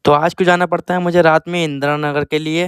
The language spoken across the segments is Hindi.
तो आज क्यों जाना पड़ता है मुझे रात में इंदिरा नगर के लिए।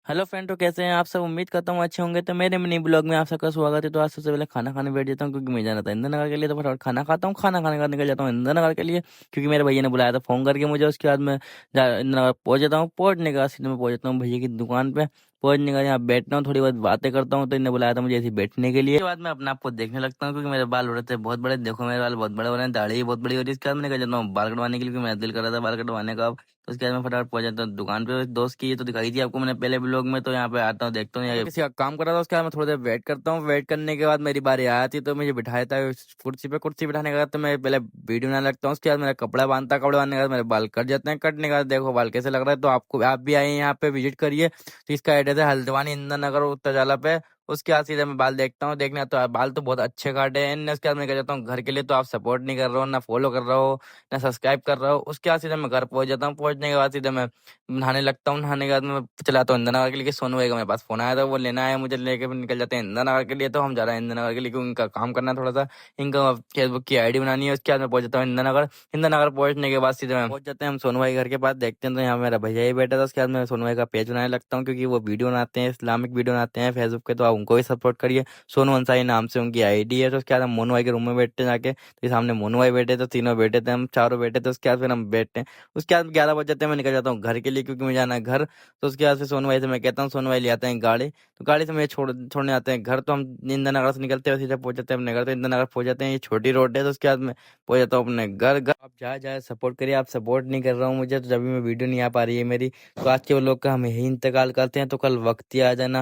हेलो फ्रेंड, तो कैसे हैं आप सब। उम्मीद करता हूँ अच्छे होंगे। तो मेरे मिनी ब्लॉग में आप सबका स्वागत है। तो आज सबसे पहले खाना खाने बैठ जाता हूँ क्योंकि मैं जाना था इंदिरा नगर के लिए। तो फटाफट खाना खाता हूँ, खाना खाने के बाद निकल जाता हूँ इंदिरा नगर के लिए क्योंकि मेरे भैया ने बुलाया था फ़ोन करके मुझे। उसके बाद मैं इंदिरा नगर पहुँच जाता हूँ। पहुँचने के बाद सीधे मैं पहुँच जाता हूँ भैया की दुकान पे। पहुँचने के बाद यहाँ बैठता हूँ, थोड़ी बहुत बातें करता हूँ। तो इन्हें बुलाया था मुझे ऐसे ही बैठने के लिए। उसके बाद मैं अपने आप को देखने लगता हूँ क्योंकि मेरे बाल हो रहे थे बहुत बड़े। देखो मेरे बाल बहुत बड़े हो रहे हैं, दाढ़ी भी बहुत बड़ी हो रही है। इसके बाद मैं निकल जाता हूँ बाल कटवाने के लिए क्योंकि मेरा दिल कर रहा था बाल कटवाने का। तो उसके बाद मैं फटाफट पहुंच जाता हूँ दुकान पे। दोस्त की ये तो दिखाई थी आपको मैंने पहले ब्लॉग में। तो यहाँ पे आता हूँ, देखता हूँ यहाँ किसी का काम कर रहा था। उसके बाद मैं थोड़ी देर वेट करता हूँ। वेट करने के बाद मेरी बारी आती तो मुझे बिठाया था कुर्सी पे। कुर्सी बिठाने के बाद तो मैं पहले वीडियो बनाने लगता हूँ। उसके बाद मेरा कपड़ा बांधता, कपड़ा बांधने के बाद मेरे बाल कट जाते हैं। कटने के बाद देखो बाल कैसे लग रहा है। तो आपको आप भी आए यहाँ पे विजिट करिए। तो इसका एड्रेस है हल्द्वानी इंदिरा नगर उत्तरजाला पे। उसके बाद सीधे मैं बाल देखता हूँ। देखना तो बाल तो बहुत अच्छे काटे हैं। उसके बाद मैं कह जाता हूँ घर के लिए। तो आप सपोर्ट नहीं कर रहे हो, ना फॉलो कर रहे हो, ना सब्सक्राइब कर रहा हूँ। उसके बाद सीधे मैं घर पहुंच जाता हूँ। पहुंचने के बाद सीधे मैं नहाने लगता हूँ। नहाने के बाद मैं चलाता हूँ इंदिरा नगर के लिए। सोनू भाई का मेरे पास फोन आया था, वो लेना है मुझे, लेके फिर निकल जाते हैं इंदिरा नगर के लिए। तो हम जा रहे हैं इंदिरा नगर के लिए क्योंकि इनका काम करना है थोड़ा सा। इनका फेसबुक की आईडी बनानी है। उसके बाद मैं पहुंच जाता हूँ इंदिरा नगर। इंदिरा नगर पहुंचने के बाद सीधे मैं पहुंच जाते हैं हम सोनू भाई घर के पास। देखते हैं तो यहाँ मेरा भैया ही बैठा था। उसके बाद मैं सोनू भाई का पेज बनाने लगता हूँ क्योंकि वो वीडियो बनाते हैं, इस्लामिक वीडियो बनाते हैं फेसबुक पे। तो आप उनको भी सपोर्ट करिए। सोनू अंसारी नाम से उनकी आईडी है। तो उसके बाद हम मोनू भाई के रूम में बैठते हैं जाके। तो सामने मोनू भाई बैठे, तो तीनों बैठे थे, हम चारों बैठे थे। उसके बाद फिर हम बैठते हैं। उसके बाद 11 बज जाते हैं, मैं निकल जाता हूँ घर के लिए क्योंकि मुझे जाना है घर। तो उसके बाद फिर सोनू भाई से मैं कहता हूँ, सोनू भाई ले आते हैं गाड़ी। तो गाड़ी से मुझे छोड़ने आते हैं घर। तो हम इंदिरा नगर से निकलते हैं, सीधे पहुंच जाते हैं अपने घर। तो इंदिरा नगर पहुंच जाते हैं, ये छोटी रोड है। तो उसके बाद मैं पहुंच जाता हूँ अपने घर। घर आप जाए जाए सपोर्ट करिए। आप सपोर्ट नहीं कर रहा हूँ मुझे, तो जब भी मैं वीडियो नहीं आ पा रही है मेरी। तो आज के वो लोग का हम यही इंतकाल करते हैं। तो कल वक्त ही आ जाना।